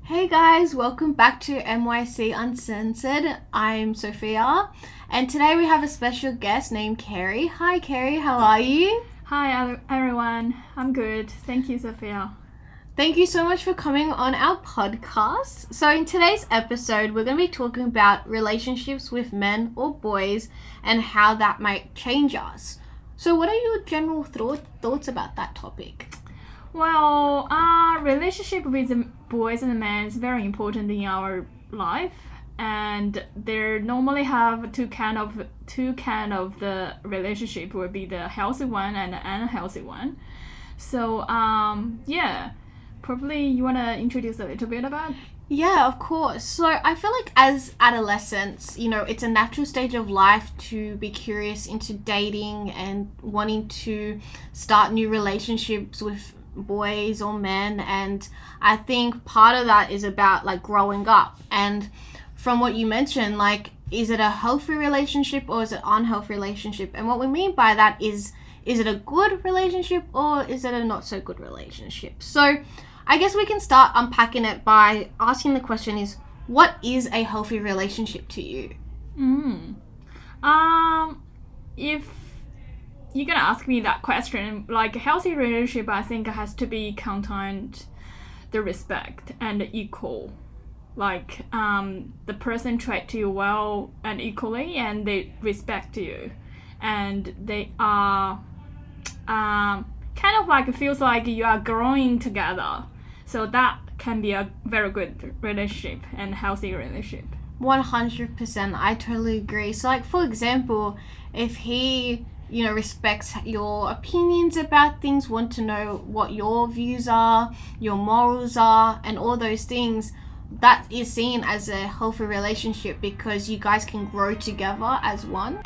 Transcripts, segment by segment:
Hey guys, welcome back to MYC Uncensored. I'm Sophia, and today we have a special guest named Carrie. Hi Carrie, how are you? Hi everyone, I'm good. Thank you, Sophia. Thank you so much for coming on our podcast. So in today's episode, we're going to be talking about relationships with men or boys and how that might change us. So what are your general thoughts about that topic? Well, relationship with the boys and the men is very important in our life, and they normally have two kind of the relationship will be the healthy one and the unhealthy one. So probably you wanna introduce a little bit about. Yeah, of course. So I feel like as adolescents, it's a natural stage of life to be curious into dating and wanting to start new relationships with boys or men, and I think part of that is about like growing up. And from what you mentioned, like, is it a healthy relationship or is it an unhealthy relationship? And what we mean by that is it a good relationship or is it a not so good relationship? So I guess we can start unpacking it by asking the question is, what is a healthy relationship to you? If you're gonna ask me that question, like a healthy relationship, I think has to be content, the respect and equal. Like the person treat you well and equally, and they respect you, and they are kind of like it feels like you are growing together. So that can be a very good relationship and healthy relationship. 100%, I totally agree. So like, for example, if he respects your opinions about things, want to know what your views are, your morals are, and all those things, that is seen as a healthy relationship because you guys can grow together as one.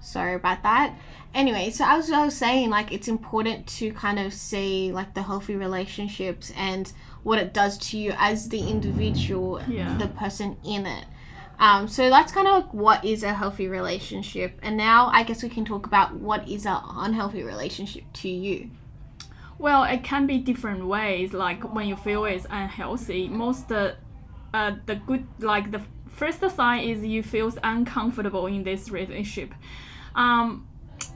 Sorry about that. Anyway, so I was saying, like, it's important to kind of see like the healthy relationships and what it does to you as the individual, the person in it. So that's kind of like what is a healthy relationship. And now I guess we can talk about what is an unhealthy relationship to you. Well, it can be different ways. Like when you feel it's unhealthy, the good, like the first sign is you feel uncomfortable in this relationship.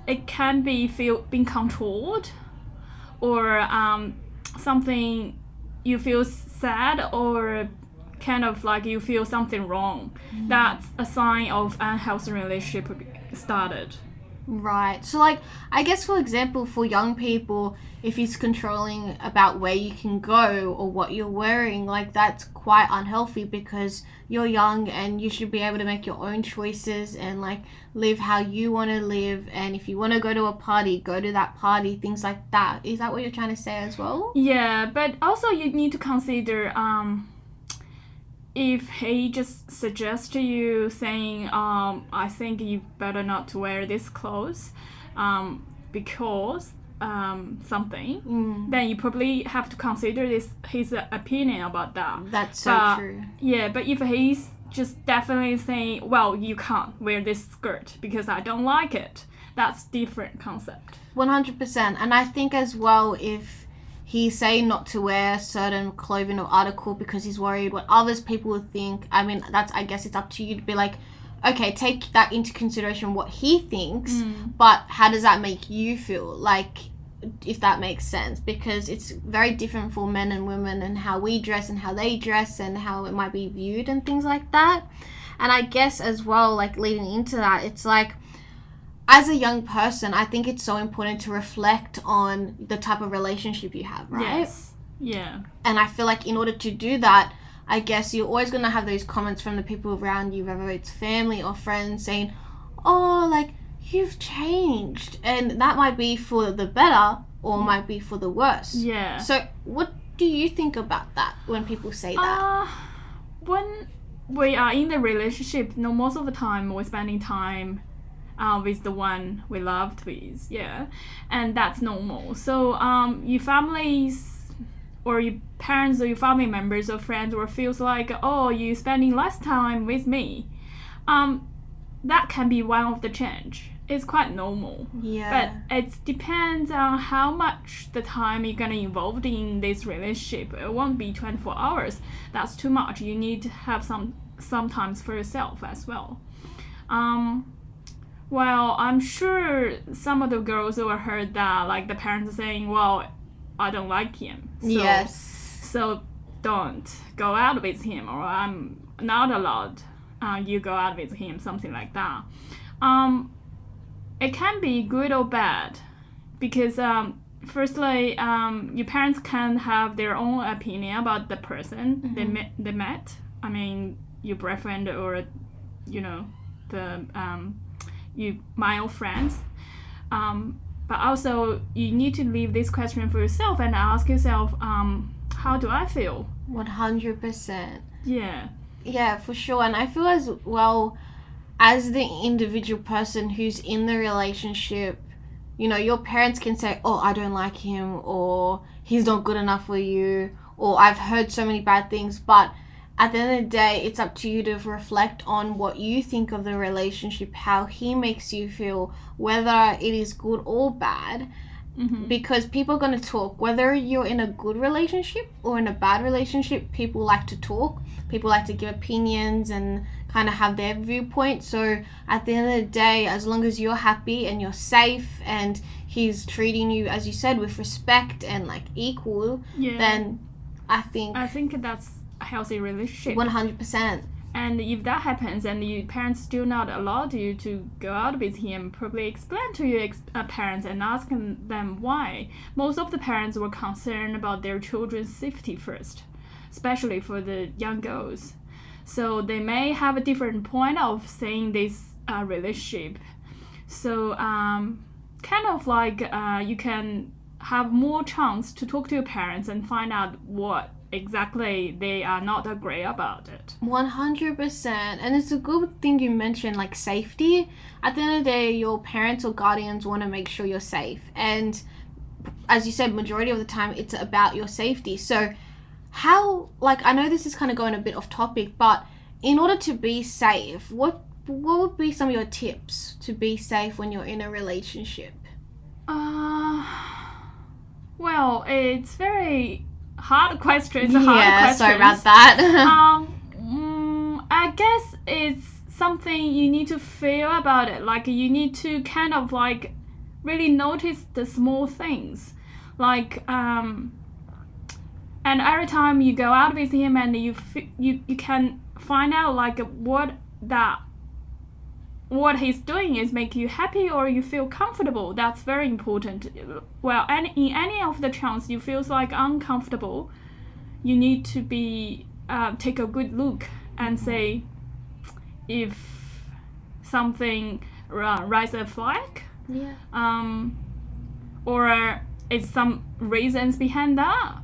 It can be being controlled, or something you feel sad, or kind of like you feel something wrong. That's a sign of unhealthy relationship started. Right. So like, I guess for example, for young people, if he's controlling about where you can go or what you're wearing, like that's quite unhealthy because you're young and you should be able to make your own choices and like live how you want to live. And if you want to go to a party, go to that party, things like that. Is that what you're trying to say as well? Yeah, but also you need to consider if he just suggests to you saying, I think you better not to wear this clothes because something, then you probably have to consider his opinion about that. That's so true. Yeah, but if he's just definitely saying, well, you can't wear this skirt because I don't like it, that's different concept. 100%. And I think as well, if he's saying not to wear certain clothing or article because he's worried what others people will think, I mean, I guess it's up to you to be like, okay, take that into consideration what he thinks, but how does that make you feel? Like, if that makes sense, because it's very different for men and women and how we dress and how they dress and how it might be viewed and things like that. And I guess as well, like leading into that, it's like, as a young person, I think it's so important to reflect on the type of relationship you have, right? Yes. Yeah. And I feel like in order to do that, I guess you're always going to have those comments from the people around you, whether it's family or friends, saying, oh, like, you've changed. And that might be for the better or might be for the worse. Yeah. So what do you think about that when people say that? When we are in the relationship, most of the time we're spending time with the one we loved with, and that's normal. So your families or your parents or your family members or friends or feels like, oh, you're spending less time with me, that can be one of the change. it's quite normal. Yeah. But it depends on how much the time you're gonna involved in this relationship. It won't be 24 hours. That's too much. You need to have some times for yourself as well. Well, I'm sure some of the girls will heard that, like the parents saying, well, I don't like him. So, yes. So don't go out with him, or I'm not allowed you go out with him, something like that. It can be good or bad because firstly, your parents can have their own opinion about the person they met. I mean, your boyfriend or, you know, the you male friends. But also, you need to leave this question for yourself and ask yourself, how do I feel? 100%. Yeah. Yeah, for sure. And I feel as well, as the individual person who's in the relationship, you know, your parents can say, oh, I don't like him, or he's not good enough for you, or I've heard so many bad things. But at the end of the day, it's up to you to reflect on what you think of the relationship, how he makes you feel, whether it is good or bad. Because people are going to talk. Whether you're in a good relationship or in a bad relationship, people like to talk. People like to give opinions and kind of have their viewpoint. So at the end of the day, as long as you're happy and you're safe and he's treating you, as you said, with respect and like equal, then I think that's a healthy relationship. 100%. And if that happens and your parents still not allowed you to go out with him, probably explain to your parents and ask them why. Most of the parents were concerned about their children's safety first, especially for the young girls. So they may have a different point of saying this relationship. So kind of like you can have more chance to talk to your parents and find out what exactly they are not agree about it. 100%. And it's a good thing you mentioned, like safety. At the end of the day, your parents or guardians want to make sure you're safe. And as you said, majority of the time, it's about your safety. So how, like, I know this is kind of going a bit off topic, but in order to be safe, what would be some of your tips to be safe when you're in a relationship? Well, it's very hard questions. Sorry about that. I guess it's something you need to feel about it. Like you need to kind of like really notice the small things. Like and every time you go out with him and you can find out like what he's doing is make you happy or you feel comfortable. That's very important. Well, in any of the chance you feel like uncomfortable, you need to be take a good look and say if something rise a flag. Or is some reasons behind that.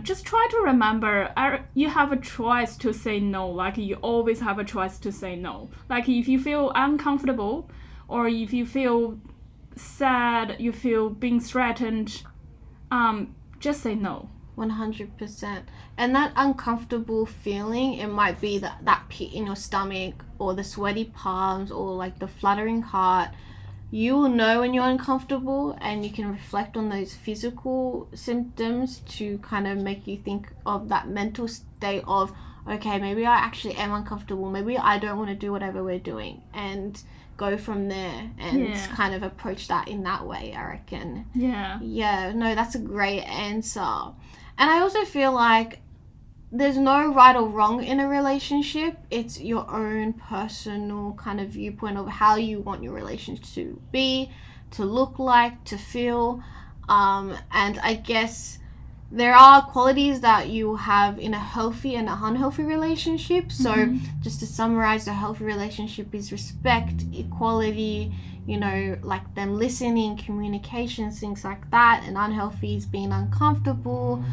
Just try to remember you have a choice to say no. Like you always have a choice to say no. Like if you feel uncomfortable or if you feel sad, you feel being threatened, just say no. 100%. And that uncomfortable feeling, it might be that pit in your stomach or the sweaty palms or like the fluttering heart. You will know when you're uncomfortable, and you can reflect on those physical symptoms to kind of make you think of that mental state of, okay, maybe I actually am uncomfortable. Maybe I don't want to do whatever we're doing, and go from there and kind of approach that in that way, I reckon. Yeah, no, that's a great answer. And I also feel like there's no right or wrong in a relationship. It's your own personal kind of viewpoint of how you want your relationship to be, to look like, to feel. And I guess there are qualities that you have in a healthy and an unhealthy relationship. So just to summarize, a healthy relationship is respect, equality, you know, like them listening, communication, things like that. And unhealthy is being uncomfortable,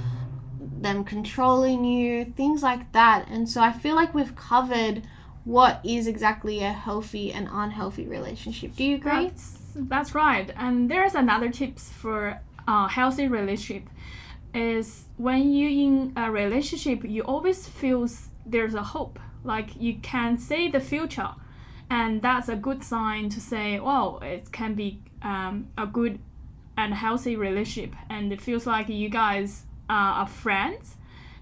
them controlling you, things like that. And so I feel like we've covered what is exactly a healthy and unhealthy relationship. Do you agree? That's right. And there's another tips for a healthy relationship is when you're in a relationship, you always feel there's a hope. Like you can see the future. And that's a good sign to say, well, it can be a good and healthy relationship, and it feels like you guys are friends.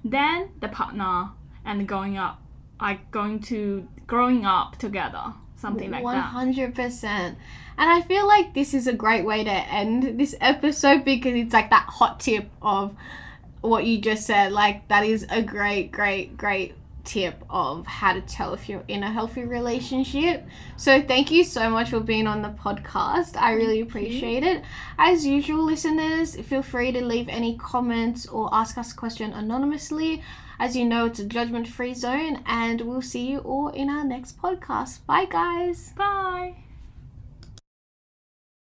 Then the partner and growing up together, something like that. 100%. And I feel like this is a great way to end this episode, because it's like that hot tip of what you just said. Like, that is a great tip of how to tell if you're in a healthy relationship. So thank you so much for being on the podcast. I really appreciate it. As usual, listeners, feel free to leave any comments or ask us a question anonymously. As you know, it's a judgment-free zone, and we'll see you all in our next podcast. Bye, guys. Bye.